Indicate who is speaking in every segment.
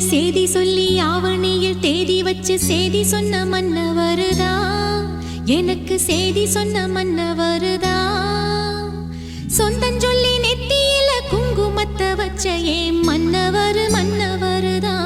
Speaker 1: சேதி சொல்லி ஆவணியில் தேதி வச்சு சேதி சொன்ன மன்னவருதா, எனக்கு சேதி சொன்ன மன்னவருதா. சொந்தஞ்சொல்லி நெத்தியில குங்குமத்தை வச்ச ஏன் மன்னவர் மன்னவருதா.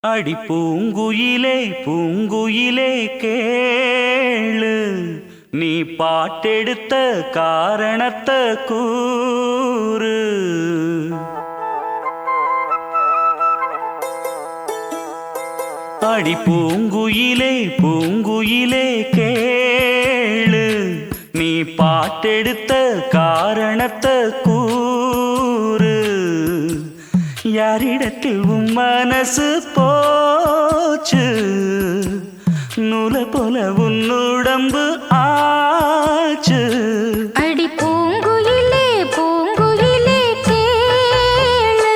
Speaker 2: அடி பூங்குயிலே பூங்குயிலே கேளு, நீ பாட்டெடுத்த காரணத்தை கூறு. அடி பூங்குயிலே பூங்குயிலே கேளு, நீ பாட்டெடுத்த காரணத்தை கூறு. யாரிடத்தில் உன் மனசு போச்சு, நூலை போல உன் உடம்பு ஆச்சு.
Speaker 1: அடி பூங்குயிலே பூங்குயிலே கேளு,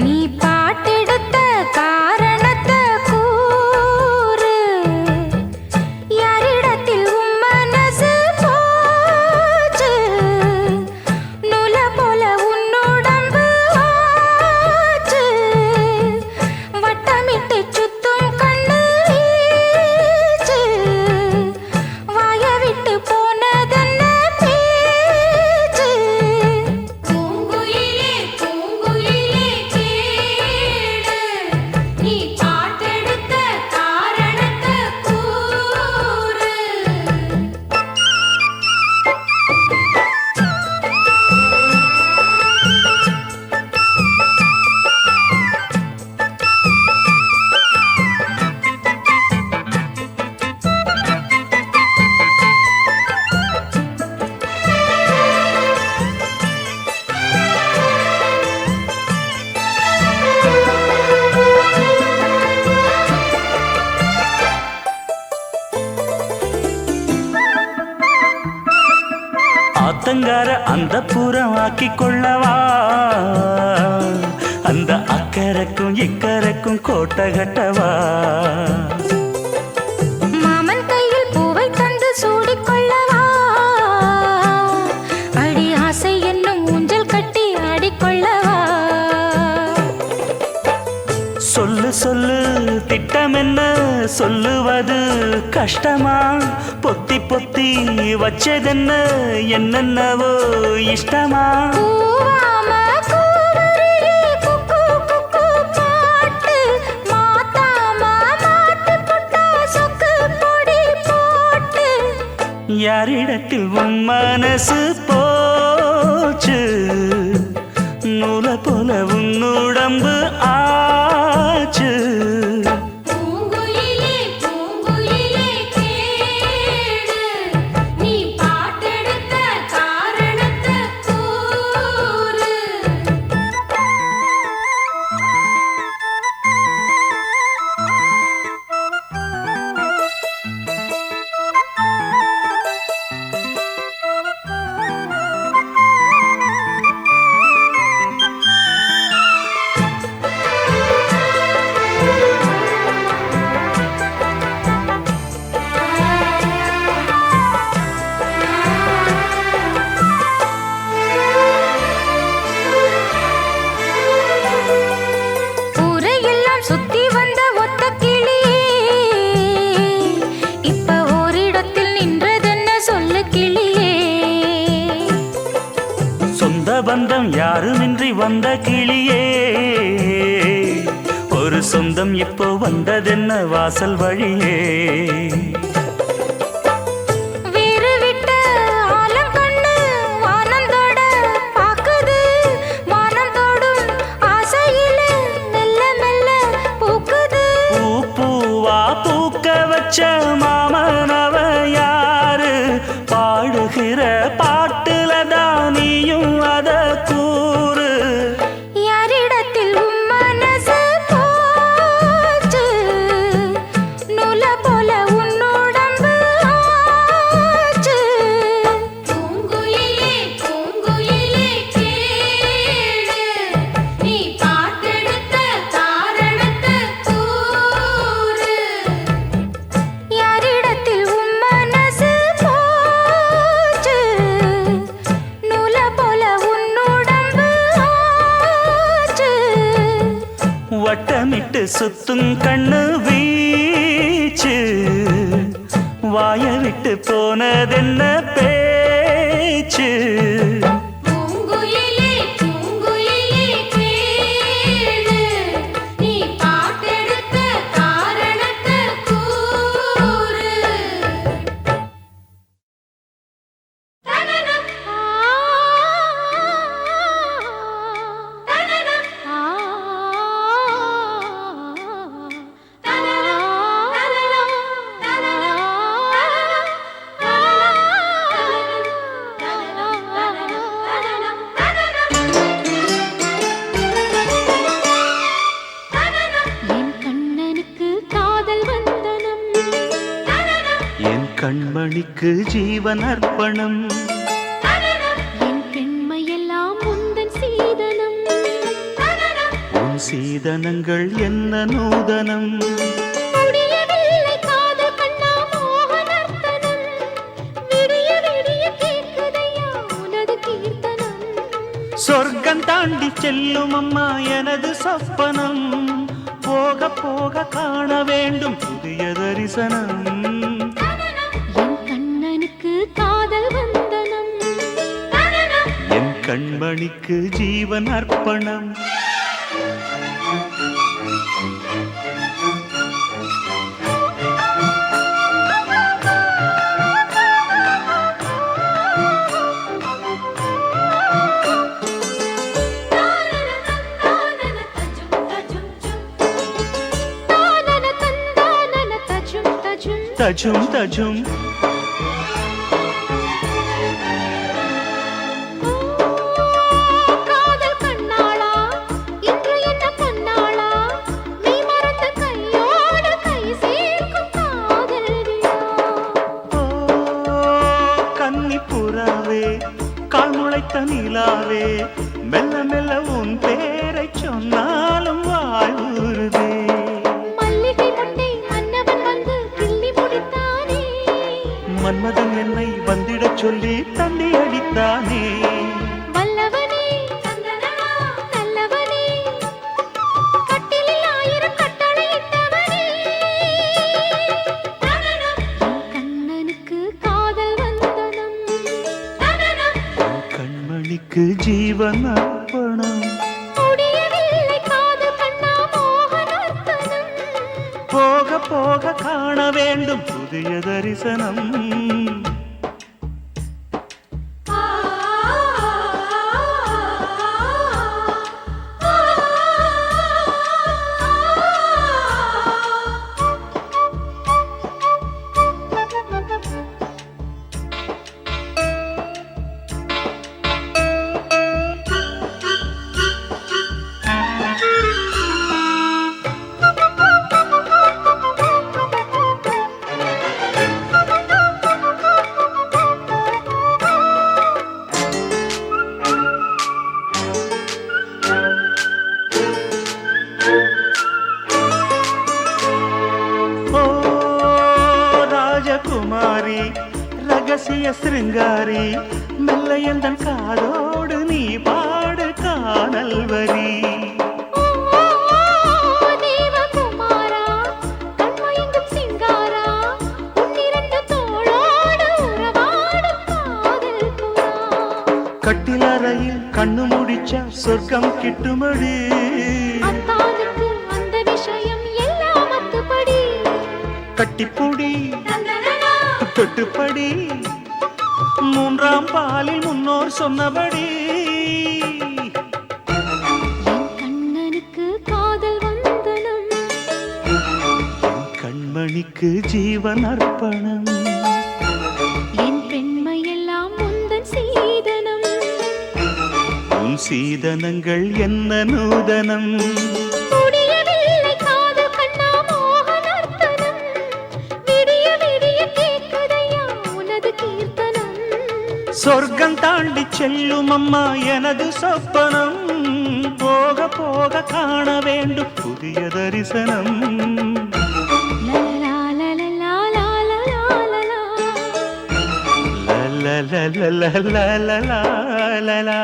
Speaker 1: நீ பாட்டெடுத்த காரணத்தை கூறு. யாரிடத்தில் உன் மனசு போச்சு, நூலை போல உன் உடம்பு ஆச்சு. வட்டமிட்டு சுத்தும் கண்ணு வீச்சு, வாய விட்டு போனதென்ன பேச்சு. பூங்குயிலே பூங்குயிலே கேளு, நீ பாட்டெடுத்த காரணத்தை கூறு.
Speaker 2: ஆத்தங்கார அந்த புறம் ஆக்கி கொள்ளவா, அந்த அக்கறைக்கும் இக்கரைக்கும் கோட்டை கட்டவா.
Speaker 1: மாமன் கையில் பூவை தந்து சூடிக்கொள்ளவா, அடி ஆசை என்னும் ஊஞ்சல் கட்டி ஆடிக்கொள்ளவா.
Speaker 2: சொல்லு சொல்லு திட்டம் என்ன, சொல்லுவது கஷ்டமா. பொத்தி பொத்தி வச்சதென்ன, என்னென்னவோ இஷ்டமா.
Speaker 1: கூவாம கூவருளி குக்கு குக்கு பாட்டு, மாத்தாம மாட்டு புட்டா சொக்கு பொடி போட்டு.
Speaker 2: யாரிடத்தில் உன் மனசு போச்சு, நூலை போல உன் உடம்பு ஆச்சு.
Speaker 1: பூங்குயிலே பூங்குயிலே கேளு, நீ பாட்டெடுத்த காரணத்தை கூறு. ஊரையெல்லாம் சுத்தி வந்த ஒத்த கிளியே, இப்ப ஓரிடத்தில் நின்றதென்ன சொல்லு கிளியே.
Speaker 2: சொந்த பந்தம் யாருமின்றி வந்த கிளியே, ஒரு சொந்தம் இப்போ வந்ததென்ன வாசல் வழியே.
Speaker 1: வீறு விட்ட ஆலங்கண்ணு வானந்தோட பாக்குது, வானந்தோடும் ஆசையில மெல்ல மெல்ல பூக்குது.
Speaker 2: பூ பூவா பூக்க வச்ச மாமனவ யாரு, பாடுகிற பாட்டுல தானியும் அத கூறு.
Speaker 1: யாரிடத்தில் உன் மனசு போச்சு, நூலை போல உன் உடம்பு ஆச்சு. பூங்குயிலே பூங்குயிலே கேளு, நீ பாட்டெடுத்த காரணத்தை கூறு. யாரிடத்தில் உன் மனசு போச்சு, நூலை போல உன் உடம்பு ஆச்சு.
Speaker 2: வட்டமிட்டு சுத்தும் கண்ணு வீச்சு, வாய விட்டு போனதென்ன பேச்சு.
Speaker 1: பூங்குயிலே பூங்குயிலே கேளு, நீ பாட்டெடுத்த
Speaker 2: கண்மணிக்கு ஜீவன் அர்ப்பணம்.
Speaker 1: என் பெண்மையெல்லாம் உந்தன் சீதனம்.
Speaker 2: உன் சீதனங்கள் என்ன நூதனம்.
Speaker 1: முடியவில்லை காதல் கண்ணா மோகனர்த்தனம். விடிய விடிய கேட்குதையா உனது கீர்த்தனம்.
Speaker 2: சொர்க்கம் தாண்டி செல்லும் அம்மா எனது சொப்பனம். போக போக காண வேண்டும் புதிய தரிசனம்.
Speaker 1: என் கண்ணனுக்கு காதல் வந்தனம்.
Speaker 2: என் கண்மணிக்கு ஜீவன் அர்ப்பணம். தஜும் தஜும்
Speaker 1: காதல் கண்ணாளா இன்று என்ன பொன்னாளா நீ மறந்த கையோடு கை சேர்க்கும் காதலியா.
Speaker 2: ஓ கன்னி புறாவே கால் முளைத்த நிலாவே மெல்ல மெல்ல உன் பேரை சொன்னாலும் வாழ்வுறுதே. மன்மதன் என்னை வந்திடச் சொல்லி தந்தி அடித்தானே.
Speaker 1: வல்லவனே நல்லவனே கட்டிலில் 1000 கட்டளையிட்டவனே. கண்ணனுக்கு காதல் வந்தனம்.
Speaker 2: கண்மணிக்கு ஜீவன் அர்ப்பணம்.
Speaker 1: முடியவில்லை காதல் கண்ணா மோகனர்த்தனம்.
Speaker 2: போக போக காண வேண்டும் புதிய தரிசனம். குமாரி ரகசிய சிருங்காரி மெல்ல எந்தன் காதோடு நீ பாடு காணல் வரி.
Speaker 1: தேவகுமாரா கண்மயங்கும் சிங்காரா உன்னிரண்டு தோளோடு உறவாடும் காதல் புறா.
Speaker 2: கட்டிலறையில் கண்ணு முடிச்சா சொர்க்கம் கிட்டுமடி.
Speaker 1: அத்தானுக்கு அந்த விஷயம் எல்லாம் அத்துப்படி.
Speaker 2: கட்டிப்புடி தொட்டுப்படி மூன்றாம் பாலில் முன்னோர் சொன்னபடி.
Speaker 1: என் கண்ணனுக்கு காதல் வந்தனம்.
Speaker 2: என் கண்மணிக்கு ஜீவன் அர்ப்பணம்.
Speaker 1: என் பெண்மையெல்லாம் உந்தன் சீதனம்.
Speaker 2: உன் சீதனங்கள் என்ன நூதனம்.
Speaker 1: முடியவில்லை காதல் கண்ணா மோகனர்த்தனம். விடிய விடிய கேட்குதையா உனது கீர்த்தனம்.
Speaker 2: சொர்க்கம் தாண்டி செல்லும் அம்மா எனது சொப்பனம். போக போக காண வேண்டும் புதிய தரிசனம்.
Speaker 1: லலலா லலலா லலலா லலலா.
Speaker 2: லலலலலலலலலலா.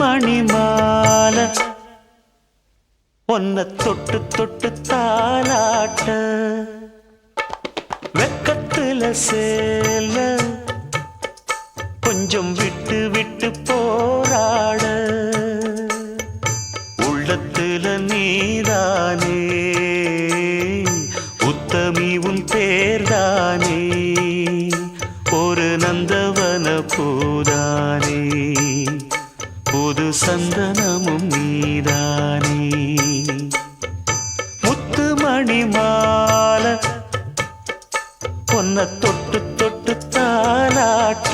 Speaker 2: மணிமால பொன்ன தொட்டு தொட்டு தாலாட்ட வெக்கத்துல சேல கொஞ்சம் விட்டு விட்டு போராட புது சந்தனமும் நீதானே. முத்துமணி மாலை பொன்ன தொட்டு தொட்டு தாலாட்ட.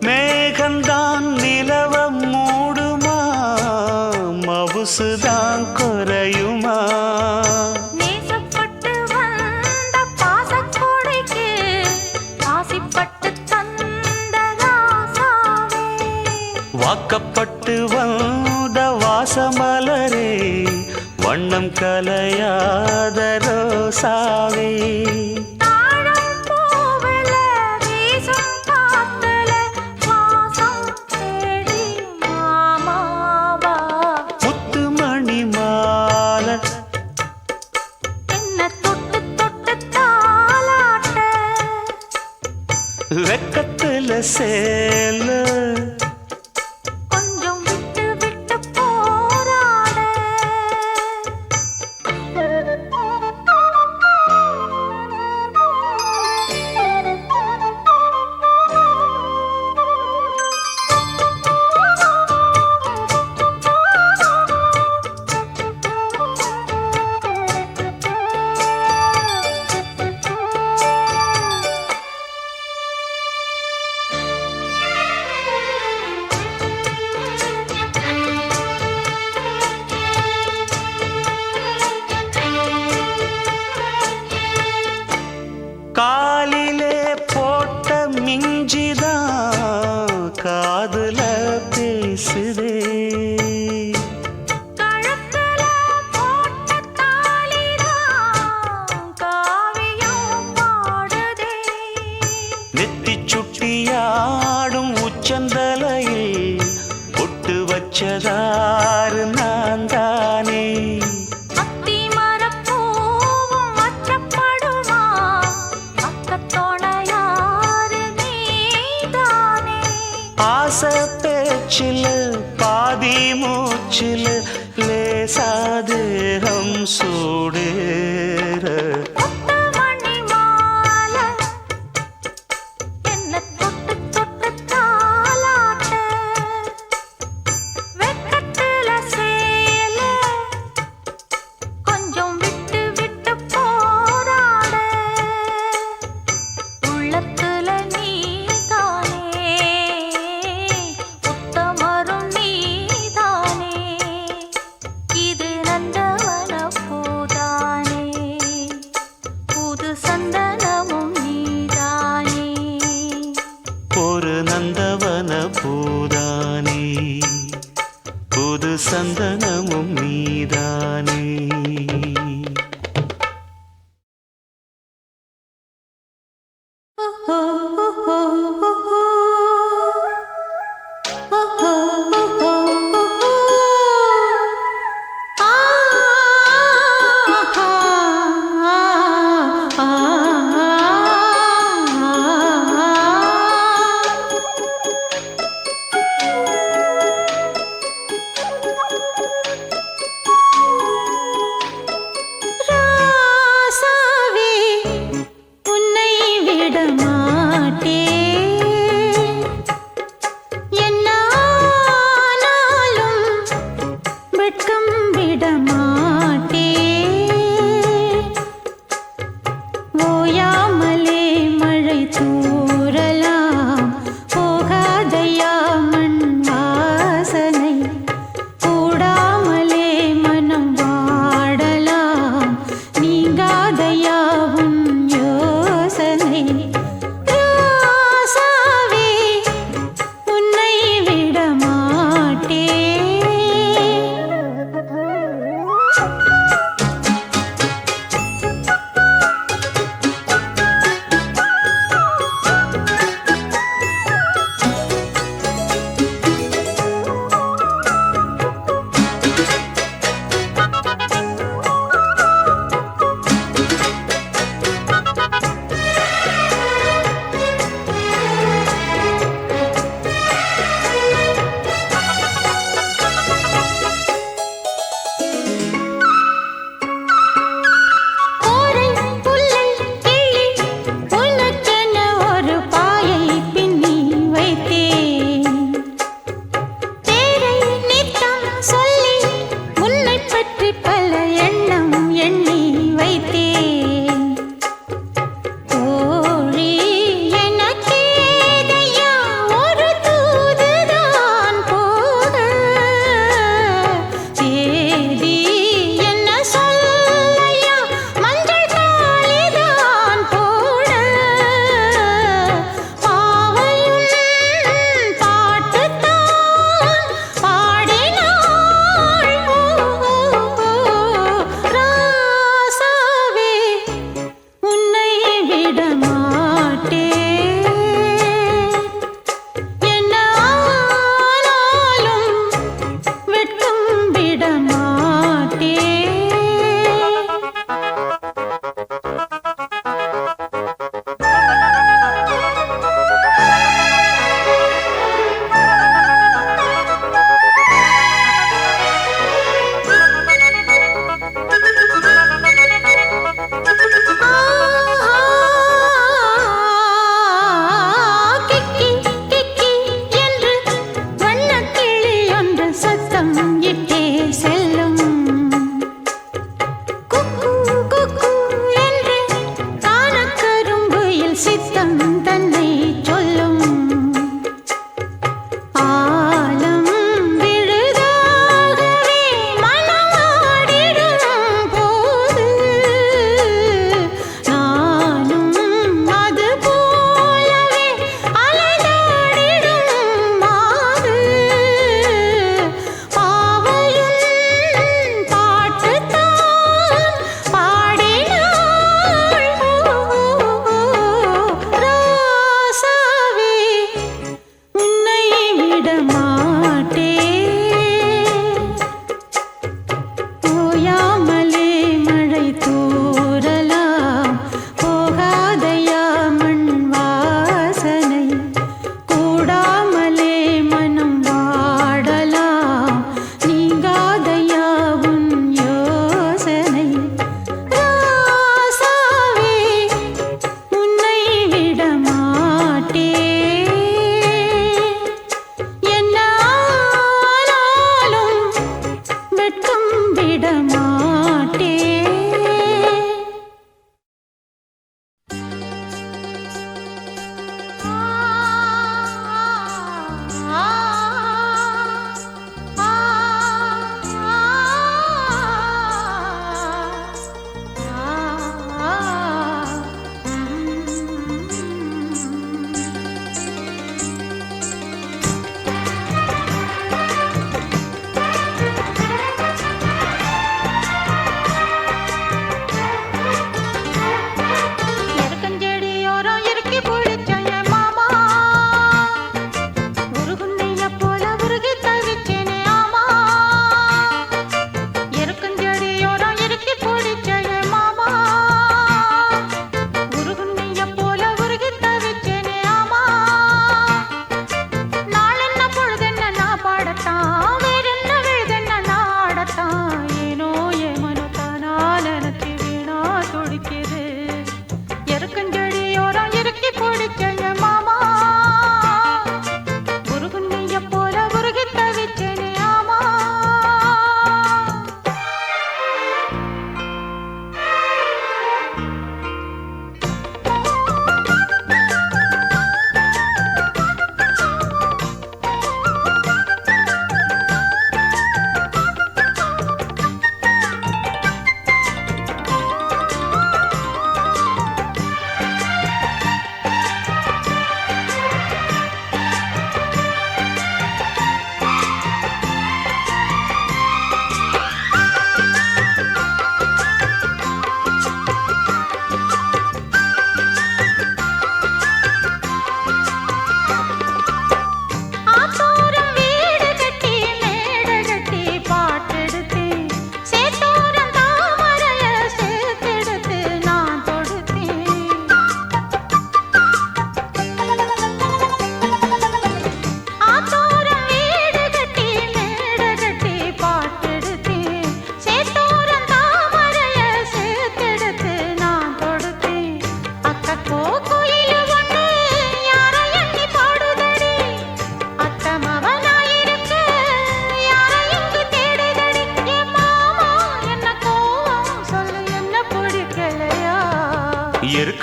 Speaker 2: மேகந்தான் நிலவம் மூடுமா, மவுசுதான் குறையுமா.
Speaker 1: நேசப்பட்டு வந்த பாசக்கொடைக்கு ஆசிப்பட்டு தந்த ராசாவே.
Speaker 2: வாக்கப்பட்டு வந்த வாசமலரே, வண்ணம் கலையாத ரோசாவே. வெக்கத்துல சேல
Speaker 1: கொஞ்சம் விட்டு விட்டு போராட.
Speaker 2: காலிலே போட்ட மிஞ்சிதான் காதுல பேசுதே.
Speaker 1: கழுத்துல போட்ட தாலிதான் காவியம் பாடுதே.
Speaker 2: நெத்தி சுட்டியாடும் உச்சந்தலையில் பொட்டு வச்சதாறு நான் தானே. ஆசை பேச்சில் பாதி மூச்சில் லேசாதேகம் சூடேற.
Speaker 1: முத்துமணி மாலை என்ன தொட்டு தொட்டு தாலாட்ட. வெக்கத்துல சேல கொஞ்சம் விட்டு விட்டு போராட. உள்ளத்துல நீதானே, உத்தமரும் நீதானே. இது நந்தவன பூதானே, புது சந்தனமும் நீதானே.
Speaker 2: ஒரு நந்தவன பூதானே, புது சந்தனமும் நீதானே.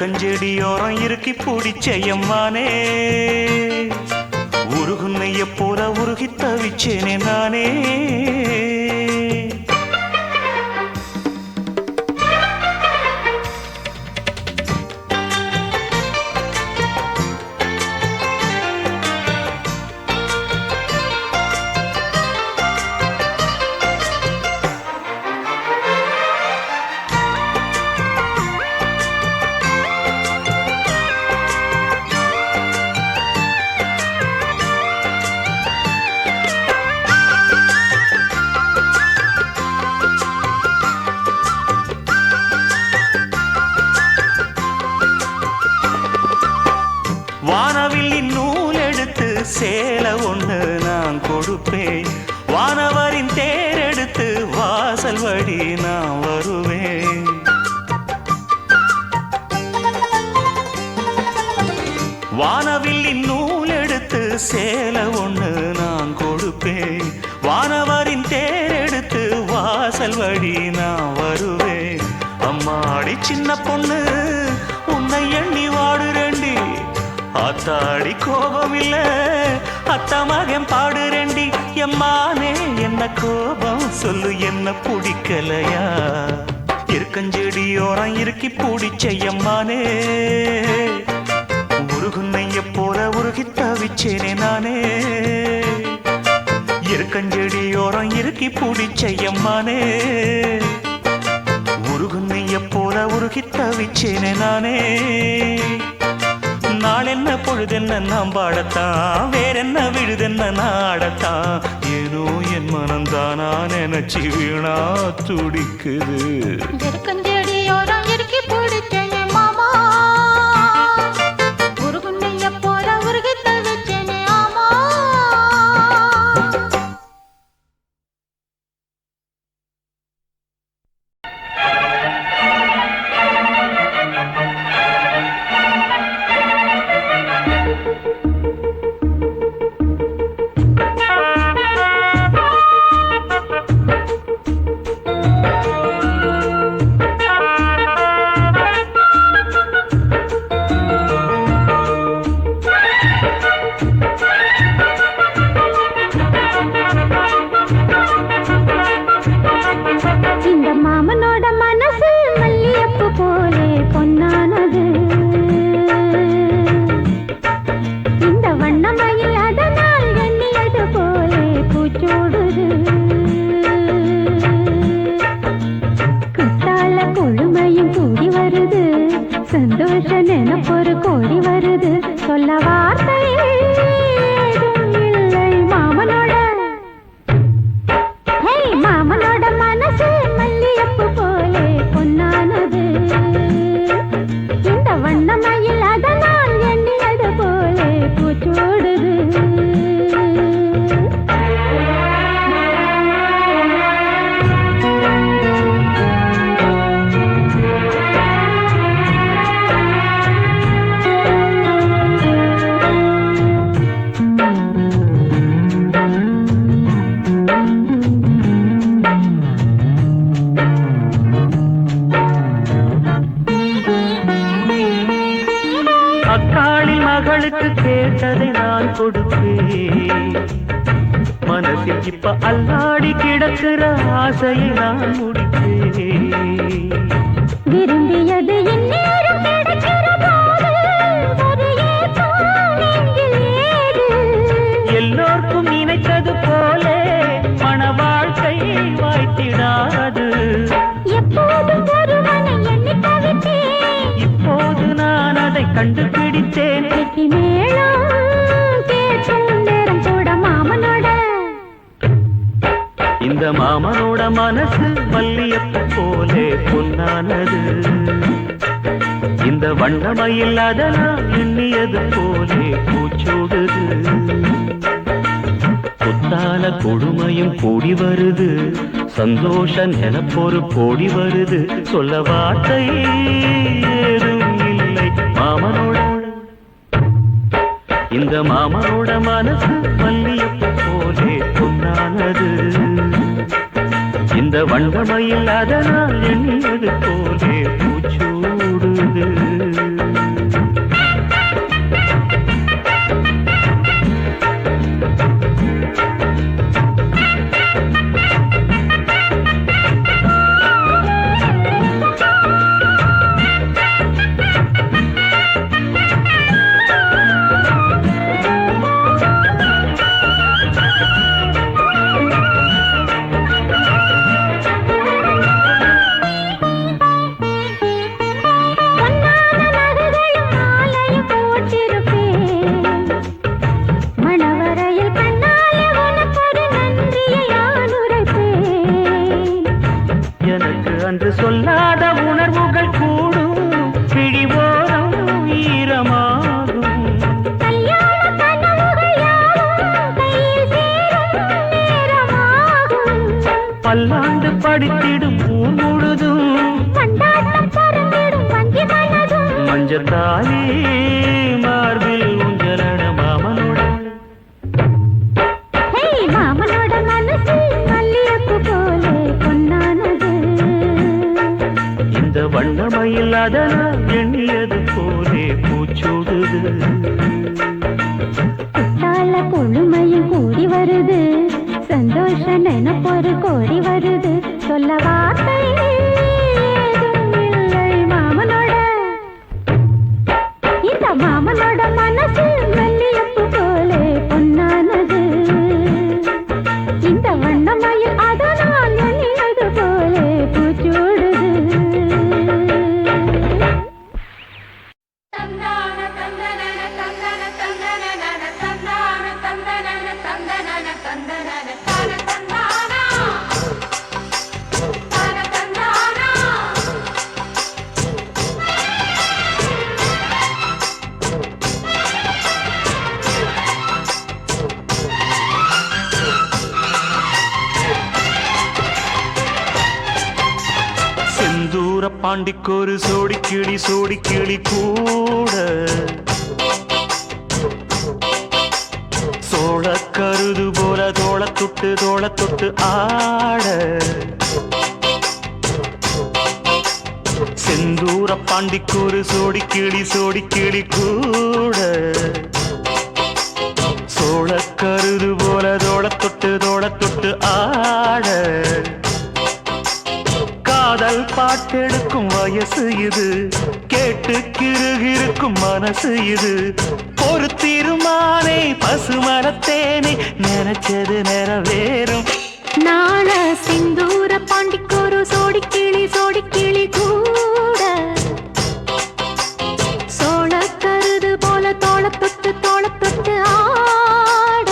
Speaker 2: இருக்கஞ்செடியோரம் இருக்கி பிடிச்சையம்மானே உருகுன்னைய போல உருகி தவிச்சேனே நானே வானவில்லின் நூல் எடுத்து சேலை ஒன்று நான் கொடுப்பேன் வானவரின் தேர் எடுத்து வாசல் வழி நான் வருவேன் வானவில்லின் நூல் எடுத்து சேலை ஒன்று நான் கொடுப்பேன் வானவரின் தேர் எடுத்து வாசல் வழி நான் வருவேன் அம்மாடி சின்ன பொண்ணு உன்னை எண்ணி வாடுறேண்டி ஆத்தாடி கோபம் இல்ல அத்த மகன் பாடுறேண்டி எம்மானே என்ன கோபம் சொல்லு என்ன பிடிக்கலையா இருக்கஞ்செடியோரம் இருக்கி பிடிச்சையம்மானே உருகுன்னைய போல உருகி தவிச்சேனே நானே இருக்கஞ்செடியோரம் இருக்கி பிடிச்சையம்மானே உருகுன்னைய போல உருகி தவிச்சேனே நானே நாளென்ன பொழுதென்ன நாம் பாடத்தான் வேறென்ன விழுதென்ன நாடத்தான் ஏனோ என் மனம்தானா நினைச்சு வீணா துடிக்குது
Speaker 1: இருக்கஞ்செடியோரம் இருக்கி பிடிச்சேனே மாமா உருகுன்னைய போல உருகி தவிச்சேனே ஆமா
Speaker 2: மகளுக்கு கேட்டதை நான் கொடுப்பேன் மனசில் இப்ப அல்லாடி கிடக்கிற ஆசையை நான் முடிப்பேன்
Speaker 1: விரும்பியது இந்நேரம் கிடைக்கிற போது ஒரு ஏக்கம் நெஞ்சில் ஏது.
Speaker 2: எல்லோருக்கும் நினைத்தது போல மன வாழ்க்கை வாய்த்திடாது
Speaker 1: எப்போதும் ஒருவனை எண்ணி தவித்தேன்
Speaker 2: இப்போது நான் அதை கண்டுபிடித்தேன்
Speaker 1: வெற்றி மேளம் கேட்கும் நேரம் கூட மாமனோட
Speaker 2: இந்த மாமனோட மனசு மல்லியப்பு போலே பொன்னானது இந்த வண்ணமயில் அதனால் எண்ணியது போலே பூச்சூடுது புத்தால கொடுமையும் கூடி வருது சந்தோஷ நினைப்பொரு கோடி வருது சொல்ல வார்த்தை ஏதும் இல்லை மாமனோட இந்த மாமனோட மனசு மல்லியப்பு போலே பொன்னானது இந்த வண்ணமயில் அதனால் எண்ணியது போலே பூச்சூடுது படித்திடும் ஊர் முழுதும்
Speaker 3: கண்டாட்டம் பறந்திடும் வஞ்சி மனதும்
Speaker 2: மஞ்சத்தாலே மார்பில் உஞ்சலட மாமனோட
Speaker 3: மாமனோட மனசு மல்லியப்பு போலே பொன்னானது
Speaker 2: இந்த வண்ணமயில் அதனால் எண்ணியது போலே பூச்சூடுது
Speaker 3: குத்தால கொழுமையும் கூடி வருது சந்தோஷ நினைப்பொரு கோடி வருது சொல்ல வார்த்தை ஏதும் இல்லை மாமனோட இந்த மாமனோட மனசு மல்லியப்பு போலே பொன்னானது இந்த வண்ணமயில் அதனால் எண்ணியது போலே பூச்சூடுது
Speaker 2: செந்தூர பாண்டிக்கொரு சோடி கிளி கூட சோழ கருது போல தோள தொட்டு ஆட செந்தூர பாண்டிக்கொரு சோடி கிளி கூட சோழ கருது போல தோள தொட்டு ஆட காதல் பாட்டெடுக்கும் வயசு இது கேட்டு கிருகிருக்கும் மனசு இது ஒரு தீர்மானே பசுமரத்தேனே நினைச்சது நிறைவேறும்
Speaker 1: நாள சிந்தூர பாண்டிக்கொரு சோடி கிளி கூட சோழ கருது போல தோள தொட்டு ஆட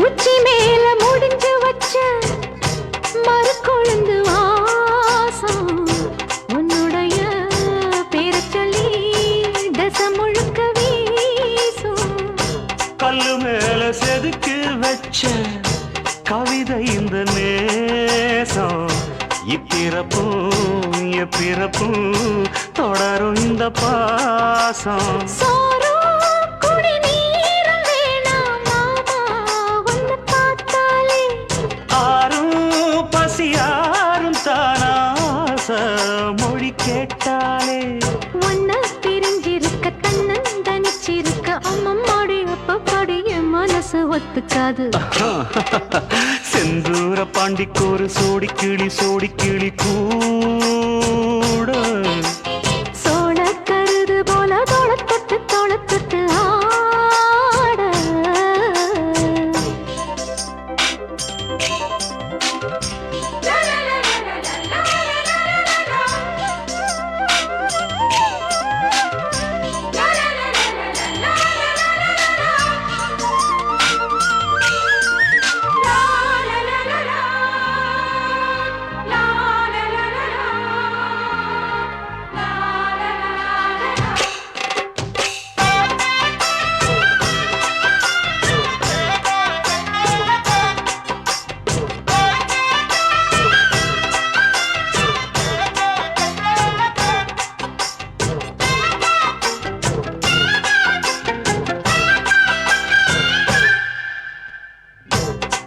Speaker 1: உச்சி மேல முடிஞ்சு வச்ச மறுக்கொழுந்து வாசம் உன்னுடைய பேரச் சொல்லி தச முழுக்க வீசும்
Speaker 2: கல்லு மேல செதுக்கு வச்ச கவிதை இந்த நேசம் இப்பிறப்பும் எப்பிறப்பும் தொடரும் இந்த பாசம்
Speaker 1: சோறும் குடிநீரும் வேணாம் மாமா உன்னை பார்த்தாலே
Speaker 2: ஆறும் பசியாரும் தானாச மொழி கேட்டாலே
Speaker 1: உன்னை பிரிஞ்சிருக்க தன்னந்தனிச்சிருக்க அம்மம்மாடி அப்பப்படி என் மனசு ஒத்துக்காது
Speaker 2: செந்தூர பாண்டிக்கொரு சோடி கிளி கூட
Speaker 1: சோழ கருது போல தோள தொட்டு ஆட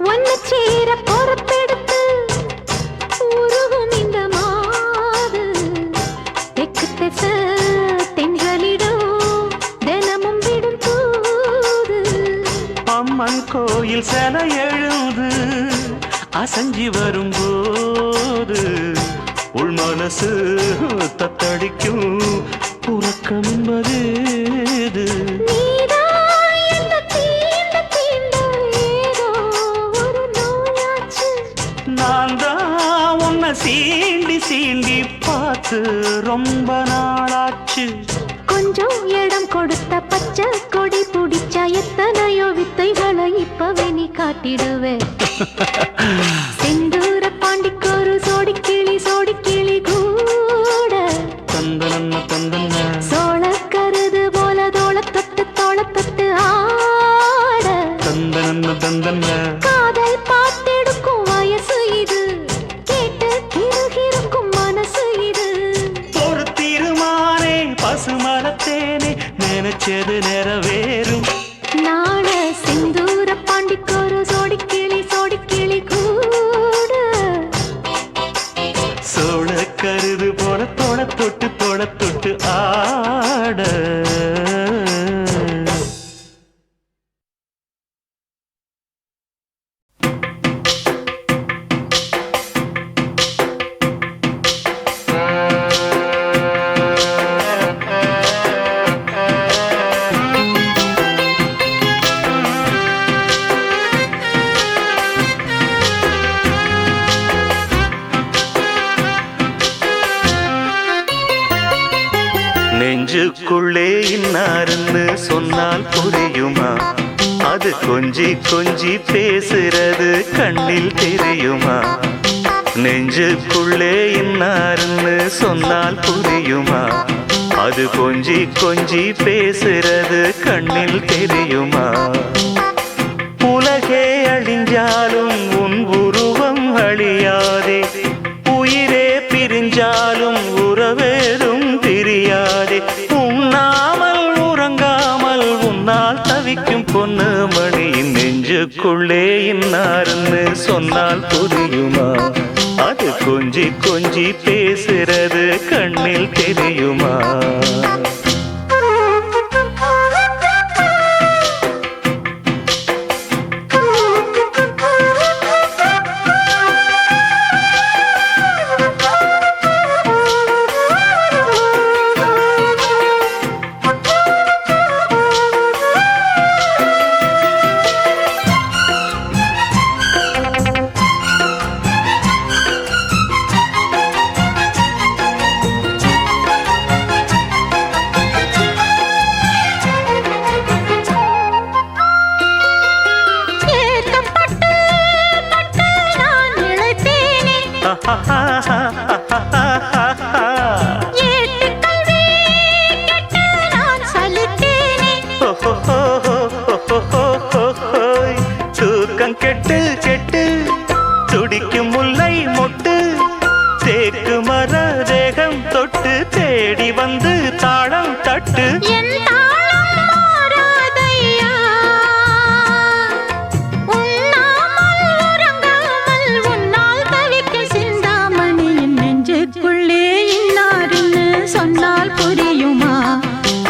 Speaker 1: ஒன்னு சேர பொறுப்பெடுத்து உருகும் இந்த மாது தெற்கு திசை தென்றலிடும் தினமும் விடும் தூது
Speaker 2: அம்மன் கோயில் சிலை எழுது அசஞ்சி வரும்போது உள் மனசு தத்தடிக்கும் உறக்கம் என்பது இது.
Speaker 1: நீதான் என்ன தீண்ட ஏதோ ஒரு நோயாச்சு
Speaker 2: நான்
Speaker 3: எத்தனையோ வித்தைகளை இப்பவே நீ காட்டிடுவே செந்தூர பாண்டிக்கொரு சோடி கிளி கூட
Speaker 2: தந்தன தந்தன
Speaker 3: சோழ கருது போல தோள தொட்டு ஆட
Speaker 2: தந்தன தந்தன
Speaker 3: காதல் பார்த்தெடுக்கும் வயசு இது கேட்டு கிருகிருக்கும் மனசு இது
Speaker 2: ஒரு தீர்மானே பசுமரத்தேனே நினைச்சது நிறைவேறும்
Speaker 3: நாட செந்தூர பாண்டிக்கொரு சோடி கிளி கூட
Speaker 2: சோழ கருது போல தொட தொட்டு ஆட நெஞ்சுக்குள்ளே இன்னாருன்னு சொன்னால் புரியுமா அது கொஞ்சி கொஞ்சி பேசுறது கண்ணில் தெரியுமா நெஞ்சுக்குள்ளே இன்னாருன்னு சொன்னால் புரியுமா அது கொஞ்சி கொஞ்சி பேசுறது கண்ணில் தெரியுமா உலகே அழிஞ்சாலும் உன் உருவம் அழியாதே உயிரே பிரிஞ்சாலும் உறவேதும் பிரியாதே உண்ணாமல் உறங்காமல் உன்னால் தவிக்கும் பொண்ணு மணியின் நெஞ்சுக்குள்ளே இன்னாருன்னு சொன்னால் புரியுமா அது கொஞ்சி கொஞ்சி பேசுறது கண்ணில் தெரியுமா தூக்கம் கெட்டு கெட்டு துடிக்கும் முல்லை மொட்டு தேக்கு மர தேகம் தொட்டு தேடி வந்து தாளம் தட்டு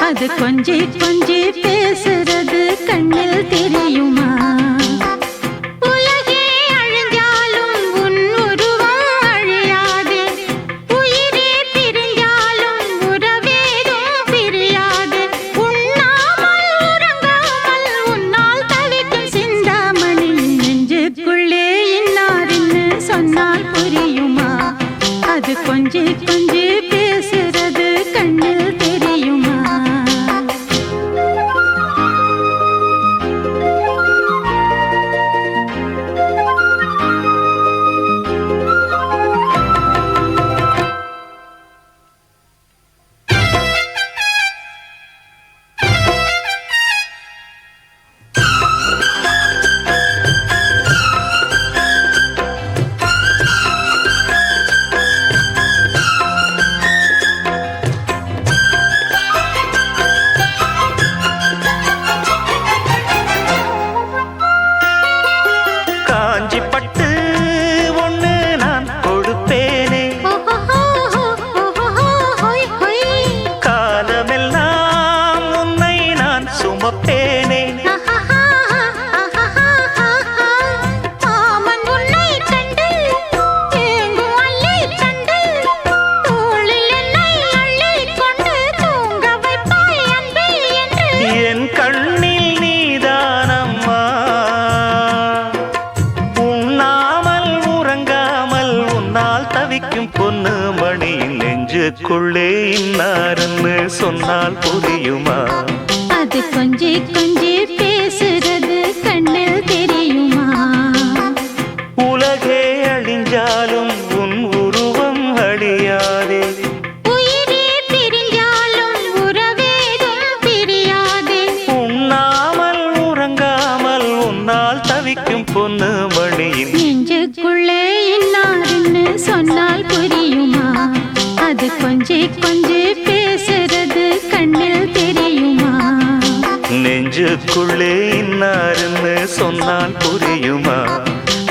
Speaker 3: அது கொஞ்சி கொஞ்சி பேசுறது கண்ணில் தெரியுமா உலகே அழிஞ்சாலும் உன் உருவம் அழியாது உயிரே பிரிஞ்சாலும் உறவேதும் பிரியாது உண்ணாமல் உறங்காமல் உன்னால் தவிக்கும் சிந்தாமணி நெஞ்சுக்குள்ளே இன்னாருன்னு சொன்னால் புரியுமா அது கொஞ்சி கொஞ்சி பேசுறது கண்ணில் தெரியுமா
Speaker 2: பொண்ணு மணி நெஞ்சுக்குள்ளே இன்னாருன்னு சொன்னால் புரியுமா?
Speaker 3: அது கொஞ்சி கொஞ்சி கொஞ்சி கொஞ்சி பேசுறது கண்ணில் தெரியுமா?
Speaker 2: நெஞ்சுக்குள்ளே இன்னாருன்னு சொன்னால் புரியுமா?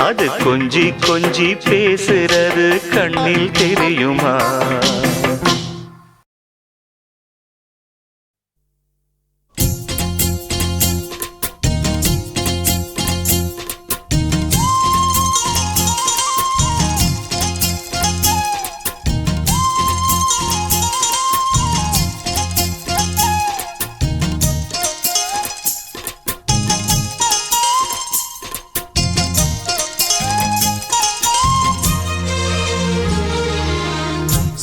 Speaker 2: அது கொஞ்சி கொஞ்சி பேசுறது கண்ணில் தெரியுமா?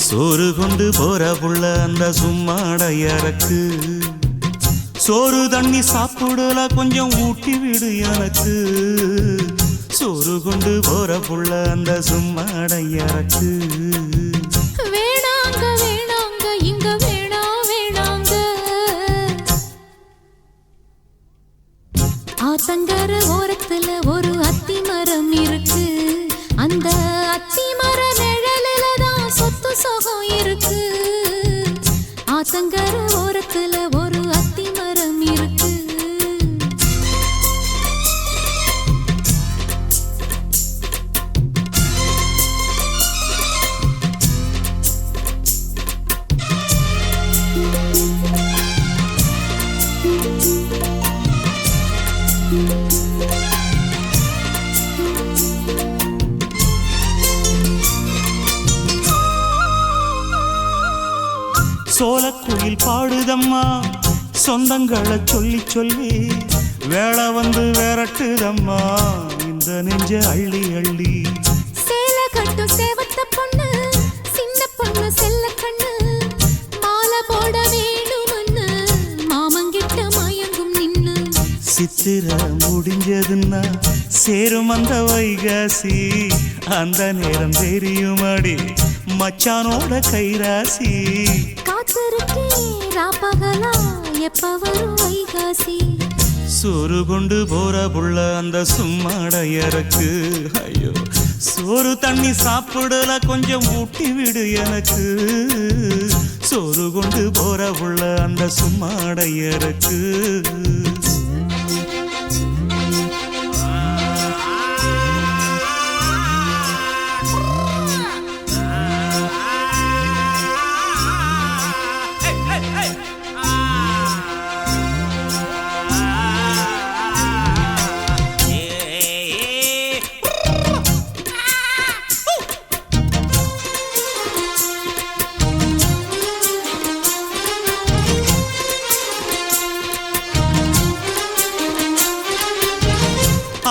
Speaker 2: சோறு கொண்டு போற புள்ள அந்த சும்மாடையறக்கு, சோறு தண்ணி சாப்பிடல கொஞ்சம் ஊட்டி விடு எனக்கு. சோறு கொண்டு போற புள்ள அந்த சும்மாடையறக்கு.
Speaker 1: வேணாங்க வேணாங்க இங்க வேணா வேணாங்க. ஆத்தங்கர ஓரத்துல ஒரு அத்தி மரம் இருக்கு. அந்த அத்தி மர நிழலில தான் சொத்து சுகம் இருக்கு. ஆத்தங்கர ஓரத்துல ஒரு அத்தி மரம் இருக்கு.
Speaker 2: சோலக்குயில் பாடுதம்மா சொந்தங்களை சொல்லி சொல்லி, வேளை வந்து விரட்டுதம்மா இந்த நெஞ்ச அள்ளி அள்ளி.
Speaker 1: சேலை கட்டும் சேவத்த பொண்ணு, சின்ன பொண்ணு செல்ல கண்ணு, மாலை போட வேணும்னு மாமங்கிட்ட மயங்கும் நின்னு.
Speaker 2: சித்திர முடிஞ்சதுன்னா சேரும் அந்த வைகாசி, அந்த நேரம் தெரியுமாடி மச்சானோட கைராசி.
Speaker 1: காத்திருக்கே ராப்பகலா எப்ப வரும் வைகாசி.
Speaker 2: சோறு கொண்டு போற புள்ள அந்த சும்மாடையறக்கு. ஐயோ சோறு தண்ணி சாப்பிடல கொஞ்சம் ஊட்டி விடு எனக்கு. சோறு கொண்டு போற புள்ள அந்த சும்மாடையறக்கு.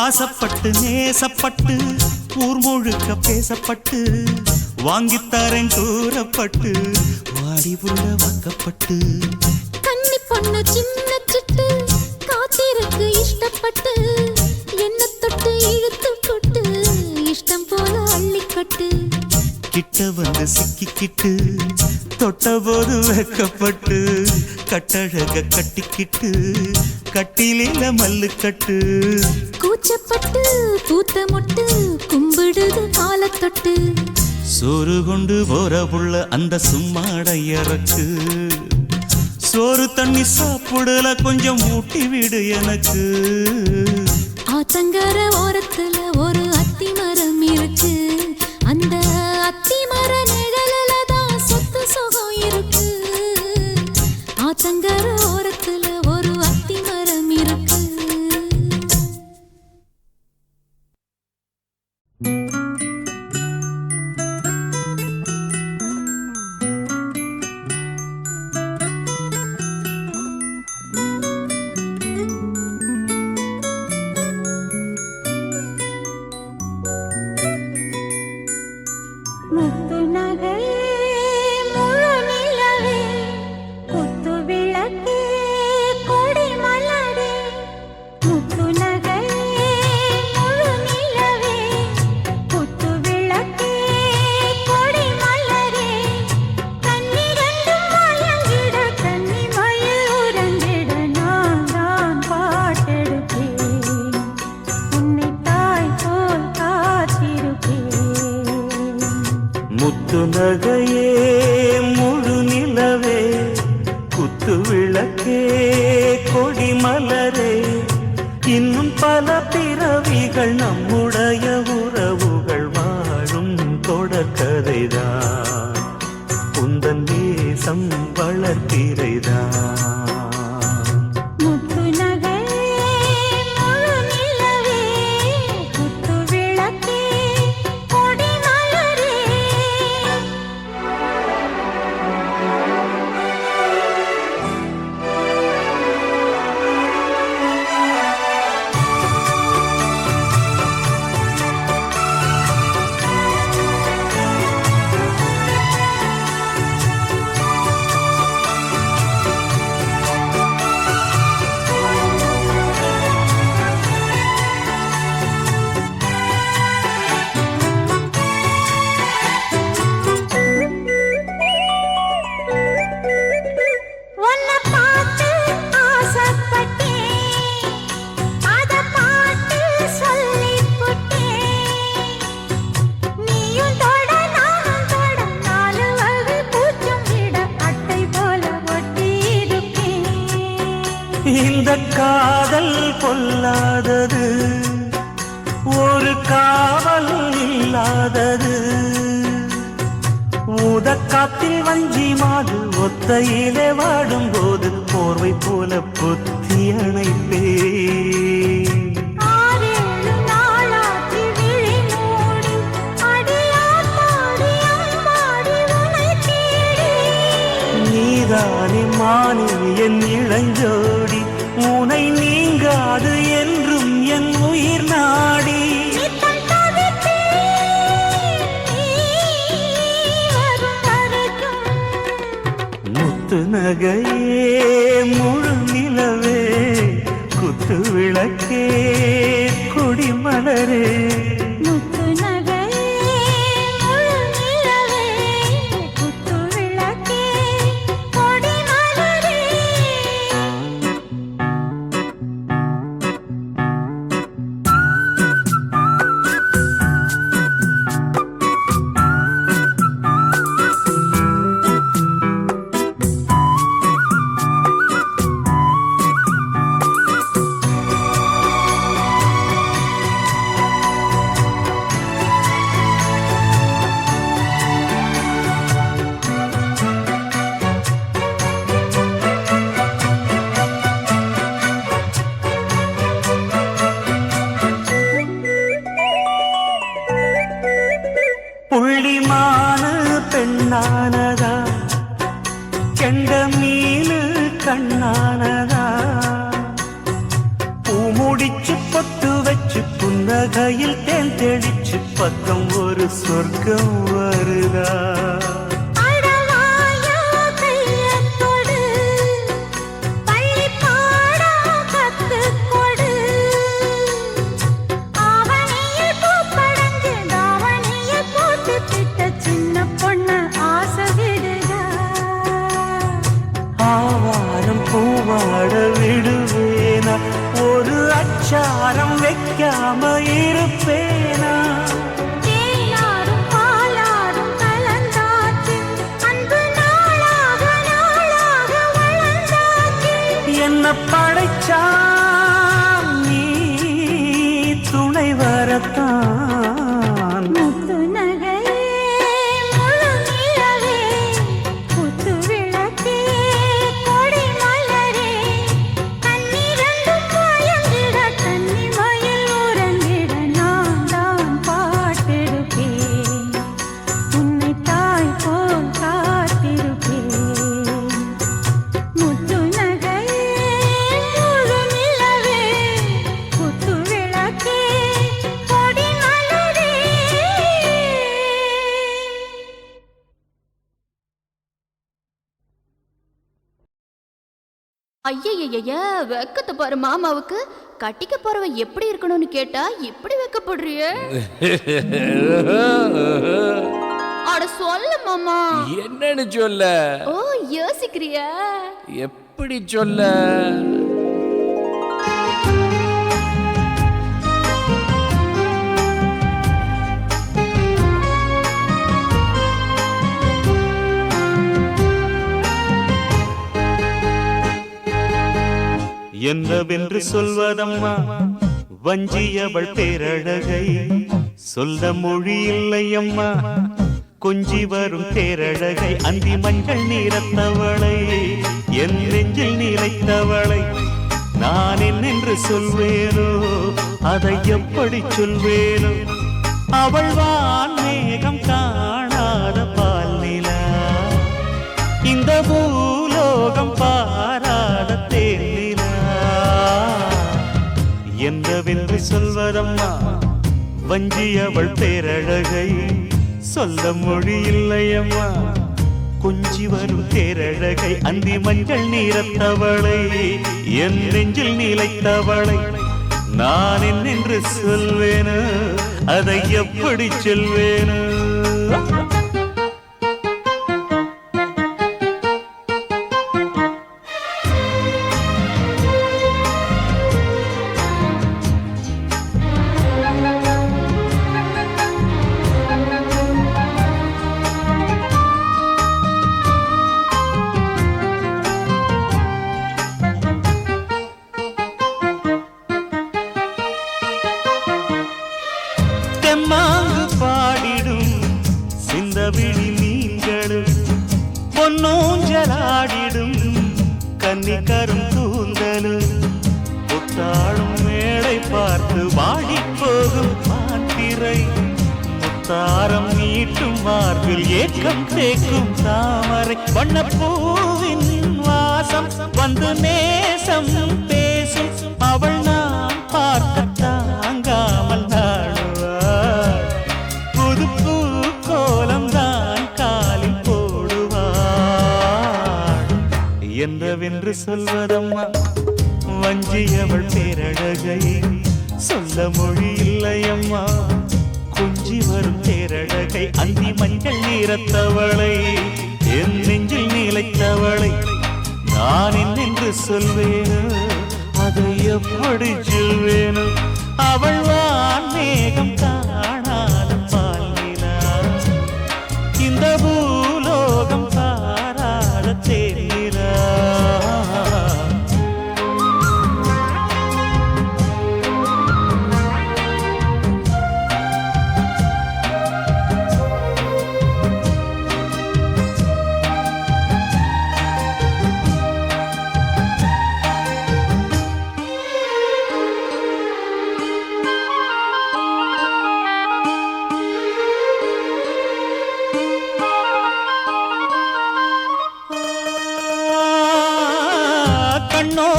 Speaker 2: ஆசப்பட்டு நேசப்பட்டு ஊர் முழுக்க பேசப்பட்டு, வாங்கித்தாரன் கூறப்பட்டு வாடி உள்ள வாக்கப்பட்டு.
Speaker 1: கன்னி பொண்ணு சின்ன சிட்டு காத்திருக்கு இஷ்டப்பட்டு, என்ன தொட்டு இழுத்து போட்டு இஷ்டம் போல அள்ளிக்கட்டு.
Speaker 2: கிட்ட வந்து சிக்கிக்கிட்டு தொட்ட போது வெக்கப்பட்டு, கட்டழக கட்டிக்கிட்டு கட்டிலில மல்லு கட்டு.
Speaker 1: கூச்சப்பட்டு பூத்த மொட்டு கும்பிடுது காலத்தொட்டு.
Speaker 2: சோறு கொண்டு போற புள்ள அந்த சும்மாடையறக்கு. சோறு தண்ணி சாப்பிடல கொஞ்சம் ஊட்டி விடு எனக்கு.
Speaker 1: ஆத்தங்கர ஓரத்துல ஒரு அத்தி மரம் இருக்கு. அந்த அத்தி மர நிழலில தான் சொத்து சுகம் இருக்கு. ஆத்தங்கர ஓரத்துல ஒரு அத்தி மரம் இருக்கு.
Speaker 3: முத்து நகையே முழு நிலவே, குத்து விளக்கே கொடி மலரே. முத்து நகையே முழு நிலவே, குத்து விளக்கே கொடி மலரே. கண்ணிரண்டும் மயங்கிட கன்னி மயில் உறங்கிட நான் தான் பாட்டெடுப்பேன். உன்னை தாய் போல் காத்திருப்பேன்.
Speaker 2: முத்து நகையே இன்னும் பல பிறவிகள் நம்முடைய உறவுகள் வாழும் தொடர்கதைதான் உந்தன் தேசம் வளர்த்திரைதான் இந்த காதல் பொல்லாதது ஒரு காவல் இல்லாதது ஊதக்காத்தில் வஞ்சி மாது ஒத்தையிலே வாடும்போது போர்வை போல புத்தி அணைப்பே நீதானே மானே என் இளஞ்சோடி உனை நீங்காது என்றும் என் உயிர் நாடி முத்து நகையே முழு நிலவே குத்து விளக்கே கொடிமலரே புள்ளிமானு பெண்ணானதா கெண்ட மீனு கண்ணானதா பூமுடிச்சு பொட்டு வச்சு புன்னகையில் தேன் தெளிச்சு பக்கம் ஒரு சொர்க்கம் வருதா பூவாட விடுவேனா ஒரு அச்சாரம் வைக்காம இருப்பேனா என்ன படைச்சா நீ துணை வரத்தான்
Speaker 4: ஐயய்ய வெக்கத்தை பாரு மாமாவுக்கு. கட்டிக்க போறவன் எப்படி இருக்கணும்னு கேட்டா இப்படி வெக்கப்படுறிய? அட சொல்ல மாமா.
Speaker 5: என்னன்னு சொல்ல?
Speaker 4: ஓ யோசிக்கிறியா?
Speaker 5: எப்படி சொல்ல?
Speaker 2: என்னவென்று சொல்வதம்மா வஞ்சியவள் பேரழகை சொல்ல மொழி இல்லையம்மா கொஞ்சி வரும் தேரழகை அந்தி மஞ்சள் நீரத்தவளை என் நெஞ்சில் நிலைத்தவளை நான் என்னென்று சொல்வேனோ அதை எப்படி சொல்வேனோ அவள் வான் மேகம் காணாத பால் நிலா இந்த பூலோகம் பாராத தேனிலா என்னவென்று சொல்வதம்மா வஞ்சி அவள் பேரழகை சொல்ல மொழி இல்லையம்மா கொஞ்சி வரும் தேரழகை அந்தி மஞ்சள் நீரத்தவளை என் நெஞ்சில் நிலைத்தவளை நான் என்னென்று சொல்வேனோ அதை எப்படி சொல்வேனோ தெம்மாங்கு பாடிடும் சிந்தவிழி மீன்களும் பொன்னூஞ்சலாடிடும் கன்னிக்கரும் கூந்தலும் புத்தாளும் மேடை பார்த்து வாடிப் போகும் மாத்திரை முத்தாரம் நீட்டும் மார்பில் ஏக்கம் தேக்கும் தாமரை வண்ணப்பூவின் வாசம் வந்து நேசம் பேசும் அவள் நான் பார்க்க தாங்காமல் நாடுவாள் புது பூ கோலம் தான் காலில் போடுவாள் என்னவென்று சொல்வதம்மா வஞ்சியவள் பேரழகை சொல்ல மொழி இல்லையம்மா கொஞ்சி வரும் தேரழகை அந்தி மஞ்சள் நீரத்தவளை என் நெஞ்சில் நிலைத்தவளை நான் என்னென்று சொல்வேனோ அதை எப்படி சொல்வேனோ அவள் வான் மேகம் காணாத பால் நிலா இந்த பூலோகம் பாராத தேனிலா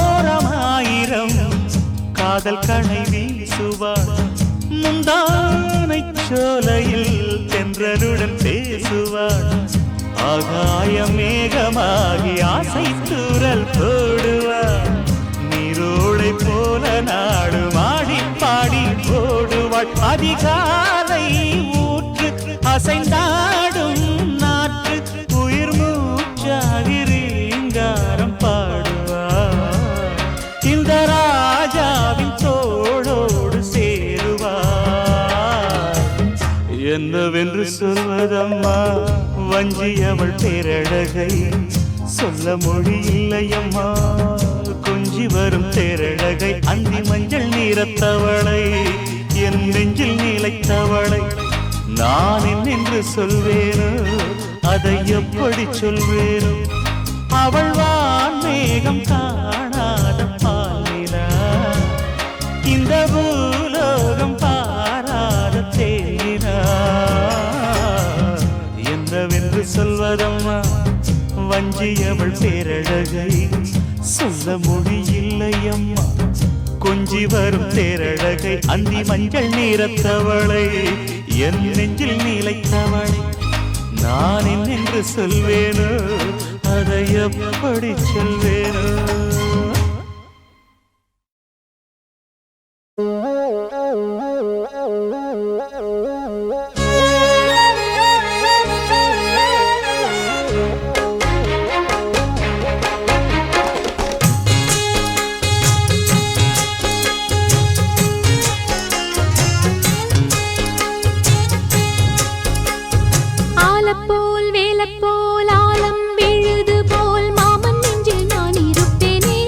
Speaker 2: கண்ணோரமாயிரம் காதல் கணை வீசுவாள் முந்தானை சோலையில் தென்றலுடன் பேசுவாள் ஆகாய மேகமாகி ஆசை தூரல் போடுவாள் நீரோடை போல நாடு மாடி பாடி போடுவாள் அதிகாலை ஊற்று அசைந்தாடும் நாற்று உயிர் மூச்சாகி ரீங்காரம் பாடுவாள் இந்த ராஜாவின் தோளோடு சேருவாள் என்னவென்று சொல்வதம்மா வஞ்சி அவள் பேரழகை சொல்ல மொழி இல்லையம்மா கொஞ்சி வரும் தேரழகை அந்தி மஞ்சள் நீரத்தவளை என் நெஞ்சில் நிலைத்தவளை நான் என்னென்று சொல்வேனோ அதை எப்படி சொல்வேனோ அவள் வான் மேகம் காணாத பால் நிலா இந்த பூலோகம் பாராத தேனிலா என்னவென்று சொல்வதம்மா வஞ்சி அவள் பேரழகை சொல்ல மொழி இல்லையம்மா கொஞ்சி வரும் தேரழகை அந்தி மஞ்சள் நீரத்தவளை என் நெஞ்சில் நிலைத்தவளை நான் என்னென்று சொல்வேனோ அதை எப்படி சொல்வேனோ
Speaker 1: ஆலப்போல் வேலப்போல் ஆலம் விழுது போல் மாமன் நெஞ்சில் நான் இருப்பேனே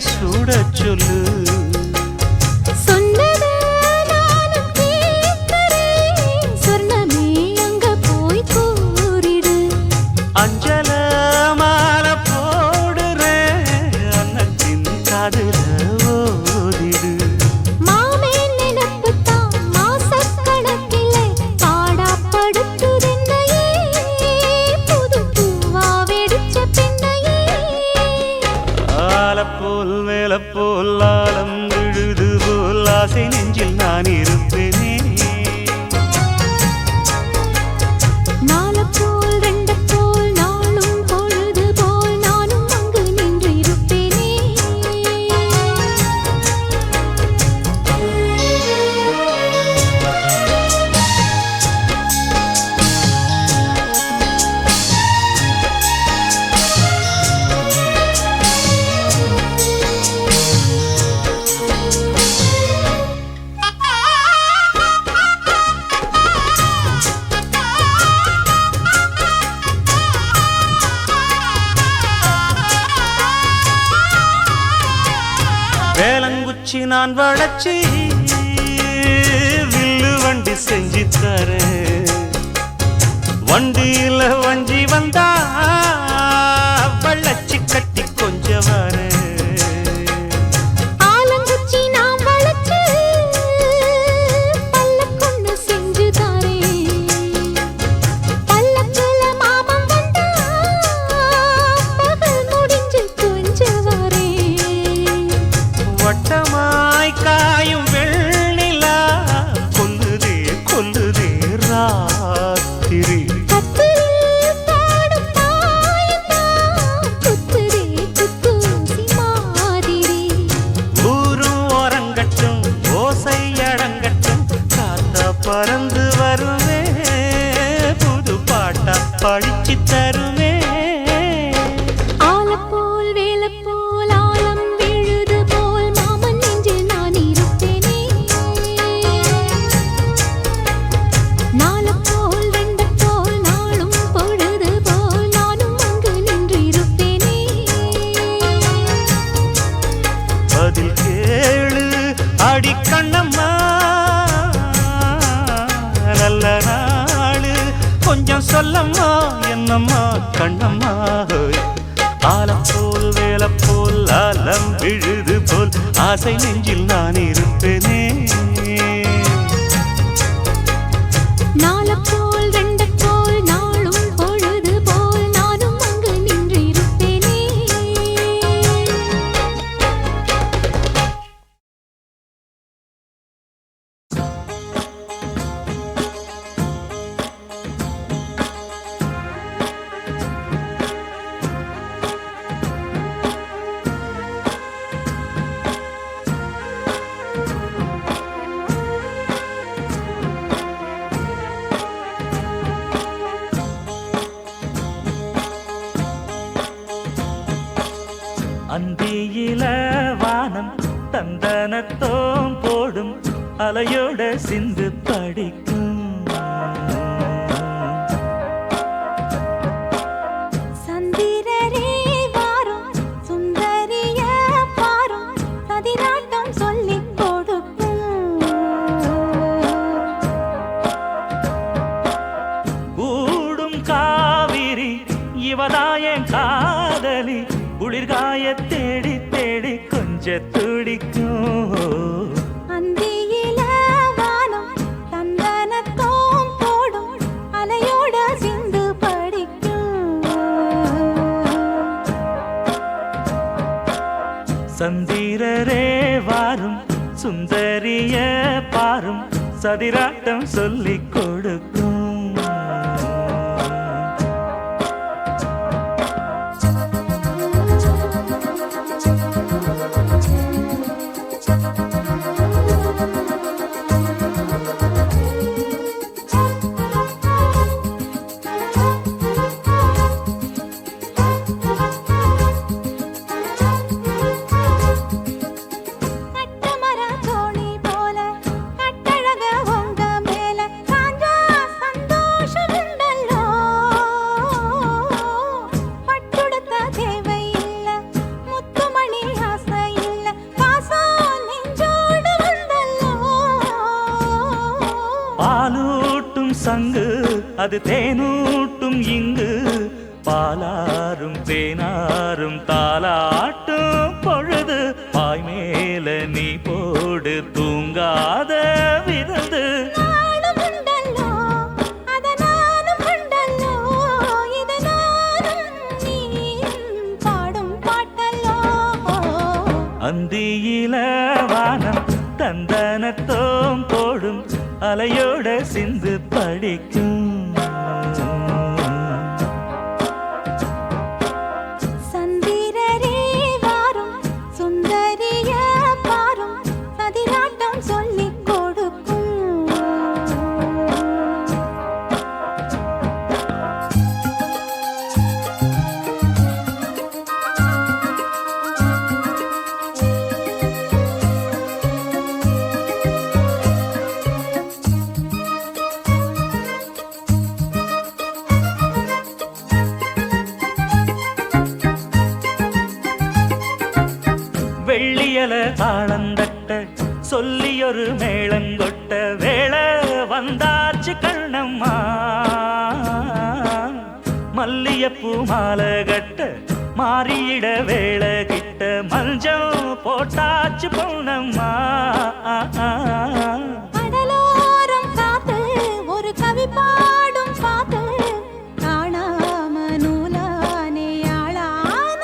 Speaker 2: சூடச் சொல்லு.
Speaker 1: சொன்னதை நானும் கேட்கிறேன். சொர்ணமே அங்க போய் கூறிடு.
Speaker 2: அஞ்சல மாலை போடுறேன், அன்னத்தின் காதுல ஓதிடு.
Speaker 1: மாமே நினைப்புத்தான் மாசக்கணக்கிலே பாடாப்படுத்துதென்னையே. புது பூவா வெடிச்ச பெண்ணையே.
Speaker 2: ஆலப்போல் மேலப்போல் ஆலம் விழுது போல் ஆசை நெஞ்சில் நான் இருப்பேனே.
Speaker 1: நாலப்போல் ரெண்டப்போல் நாளும் பொழுது போல் நானும் அங்கு நின்று இருப்பேனே.
Speaker 2: வேலங்குச்சி நான் வளச்சி வில்லு வண்டி செஞ்சு தரேன். வண்டியில வஞ்சி வந்தா வள்ளச்சி கட்டி கொஞ்சம் வரேன்.
Speaker 1: ஆலங்குச்சி நான் வளைச்சு பல்லக்கொன்னு செஞ்சு தாரேன். பல்லக்குல மாமன் வந்தா பகல் முடிஞ்சு கொஞ்சம் வரேன்.
Speaker 2: வட்டமாய் காயும் வெள்ளிலா கொல்லுதே கொல்லுதே ராத்திரி.
Speaker 1: கத்திரில் பாடும் தாயந்தான் குத்துதே குத்தூசி மாதிரி.
Speaker 2: ஊரும் ஓரங்கட்டும் ஓசை அடங்கட்டும், காத்தா பறந்து வருவே புது பாட்டா படிச்சு தருவே.
Speaker 1: ஆலப்போல் வேலப்போல் ஆலம் விழுது போல் மாமன் நெஞ்சில் நான் இருப்பேனே. நாலப்போல் ரெண்டப்போல் நாளும் பொழுது போல் நானும் அங்கு நின்று இருப்பேனே.
Speaker 2: பதில் கேளு அடி கண்ணம்மா, நல்ல நாளு கொஞ்சம் சொல்லம்மா என்னம்மா கண்ணம்மா. ஆலப்போல் வேலப்போல் ஆலம் விழுது போல் ஆசை நெஞ்சில் நான் இருப்பேனே.
Speaker 1: நாலப்போல் ரெண்டப்போல் நாளும் பொழுது போல் நானும் அங்கு நின்று இருப்பேனே.
Speaker 2: அந்தியில வானம் தந்தனத்தோம் போடும், அலையோட சிந்து படிக்கும்.
Speaker 1: சந்திரரே வாரும் சுந்தரிய பாரும் சதிராட்டம் சொல்லிக் கொடுக்கும்.
Speaker 2: கூடும் காவிரி இவதாயன் காதலி, குளிர்காய தேடி தேடி கொஞ்ச துடிக்கும்.
Speaker 1: அந்தியில வானம் தந்தனத்தோம் போடும், அலையோட சிந்து படிக்கும்.
Speaker 2: சந்திரரே வாரும் சுந்தரிய பாரும் சதிராட்டம் சொல்லிக் கொடுக்கும்.
Speaker 1: கட்டமர தோணி போல கட்டழக உங்க மேல காஞ்சா
Speaker 2: அது தேனூட்டும் இங்கு பாலாரும் தேனாரும் தாலாட்டும் பொழுது பாய் மேல நீ போடு தூங்காத விருந்து அந்தியில வானம் தந்தனத்தோம் போடும் அலையோட சிந்து படிக்கும்
Speaker 1: சந்திரரே வாரும் சுந்தரிய பாரும் சதிராட்டம் சொல்லிக் கொடுக்கும்
Speaker 2: வெள்ளியல தாளந்தட்ட சொல்லியொரு மேளங்கொட்ட வேளை வந்தாச்சு கண்ணம்மா மல்லியப்பூ மாலை கட்ட மாறியிட வேளை கிட்ட மஞ்சள் போட்டாச்சு பொன்னம்மா
Speaker 1: கடலோரம் காத்து ஒரு கவி பாடும் பாத்து காணாம நூலானே ஆளான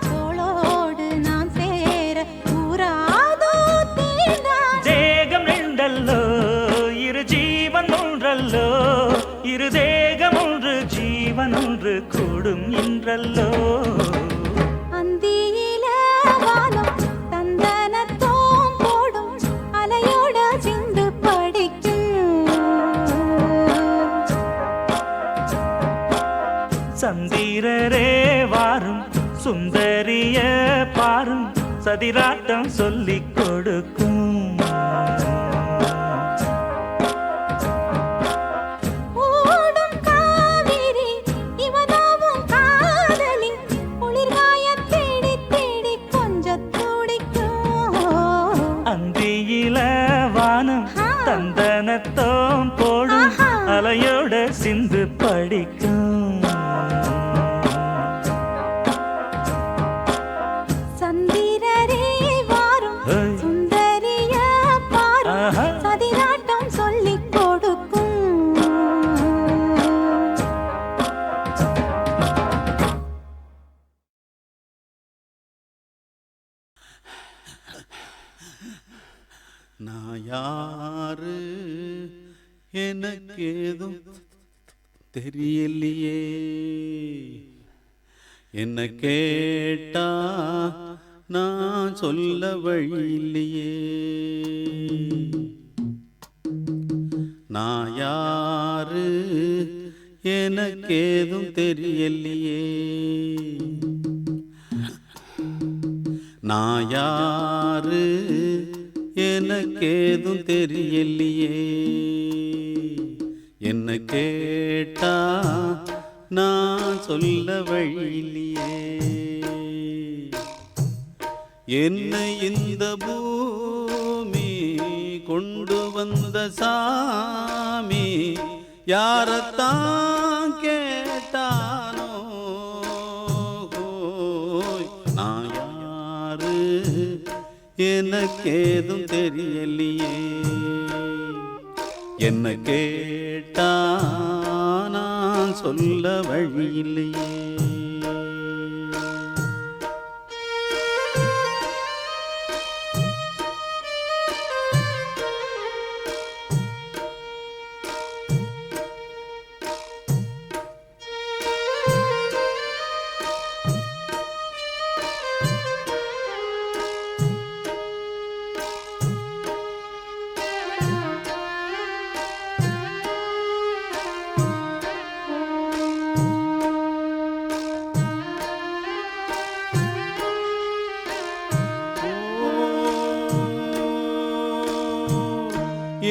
Speaker 1: தோளோடு நான் சேர கூறாதோ தீண்டா
Speaker 2: தேகம் ரெண்டல்லோ இரு ஜீவன் ஒன்றல்லோ இரு தேகம் ஒன்று ஜீவன் ஒன்று கூடும் இன்றல்லோ
Speaker 1: அந்தியில வானம் தந்தனத்தோம் போடும் அலையோட சிந்து படிக்கும்
Speaker 2: சந்திரரே வாரும் சுந்தரிய பாரும் சதிராட்டம் சொல்லிக் கொடுக்கும்
Speaker 1: ஓடும் காவிரி இவதாவும் காதலி குளிர்காய தேடி தேடி கொஞ்சம் துடிக்கும்
Speaker 2: அந்தியில வானம் தந்தனத்தோம் போடும் அலையோட சிந்து படிக்கும்
Speaker 1: சந்திரரே வாரும் சுந்தரிய பாரும் சதிராட்டம் சொல்லிக் கொடுக்கும்
Speaker 6: நான் யாரு எனக்கு ஏதும் தெரியலையே என்ன கேட்டா நான் சொல்ல வழியில்லையே நான் யாரு எனக்கு ஏதும் தெரியலையே நான் யாரு எனக்கு ஏதும் தெரியலையே என்ன கேட்டா நான் சொல்ல வழியில்லையே என்னை இந்த பூமி கொண்டு வந்த சாமி யாரத்தான் கேட்டானோ நான் யாரு எனக்கேதும் தெரியலையே என்ன கேட்டா நான் சொல்ல வழியில்லையே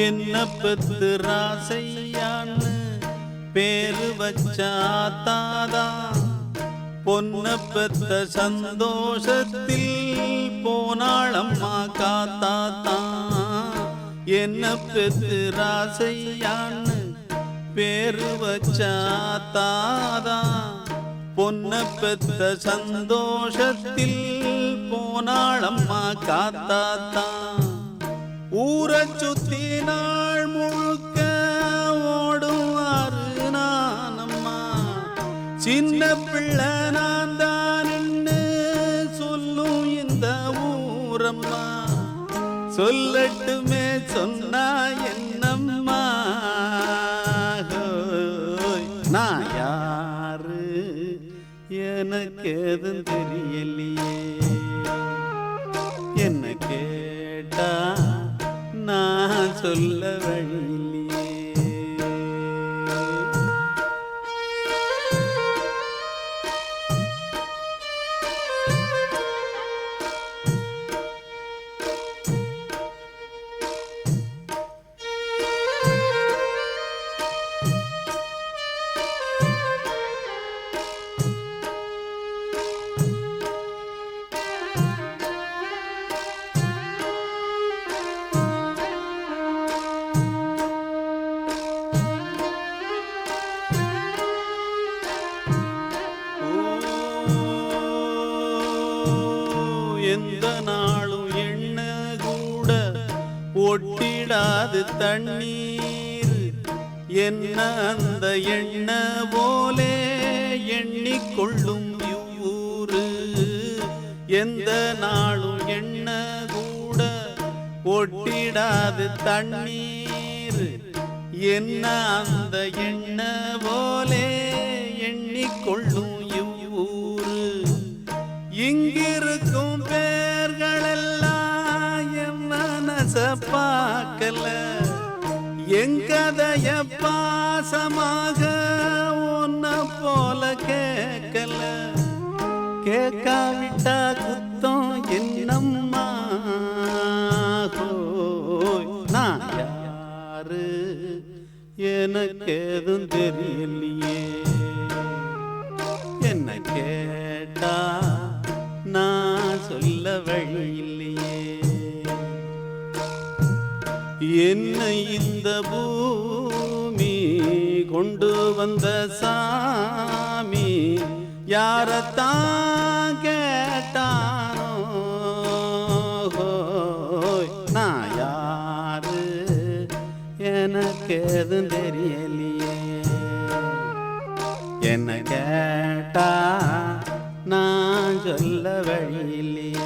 Speaker 6: என்ன பெத்து ராசையான்னு பேரு வச்சாத்தாதா பொன்ன பெத்த சந்தோஷத்தில் போனாளம்மா காத்தாத்தா என்ன பெத்து ராசையான்னு பேரு வச்சாத்தாதான் பொன்ன பெத்த சந்தோஷத்தில் போனாளம்மா காத்தாத்தான் ஊரை சுத்தி நாள் முழுக்க ஓடுவாரு நானம்மா சின்ன பிள்ளை நான் தான் சொல்லும் இந்த ஊரம்மா சொல்லட்டுமே சொன்னா என்னம்மா நான் யாரு எனக்கு எதுவும் தெரியலையே என்ன கேட்டா நான் சொல்ல வழியில்லையே எந்த நாளும் எண்ண கூட ஒட்டிடாது தண்ணீர் என்ன அந்த எண்ண போலே எண்ணிக்கொள்ளும் ஊரு எந்த நாளும் எண்ண கூட ஒட்டிடாது தண்ணீர் என்ன அந்த எண்ண போலே எண்ணிக்கொள்ளும் ஊரு இங்கிருக்கும் பேர்களெல்லாம் என் மனச பார்க்கல எங்கதைய பாசமாக ஒன்ன போல கேட்கல கேட்காவிட்டா குத்தம் என்னம்மா நான் யாரு எனக்கு எதுவும் தெரியலையே என்ன கேட்டா நான் சொல்ல வழியில்லையே என்னை இந்த பூமி கொண்டு வந்த சாமி யாரத்தான் கேட்டானோ நான் யாரு எனக்கு எதுவும் தெரியலையே என்ன கேட்டா நான் சொல்ல வழியில்லையே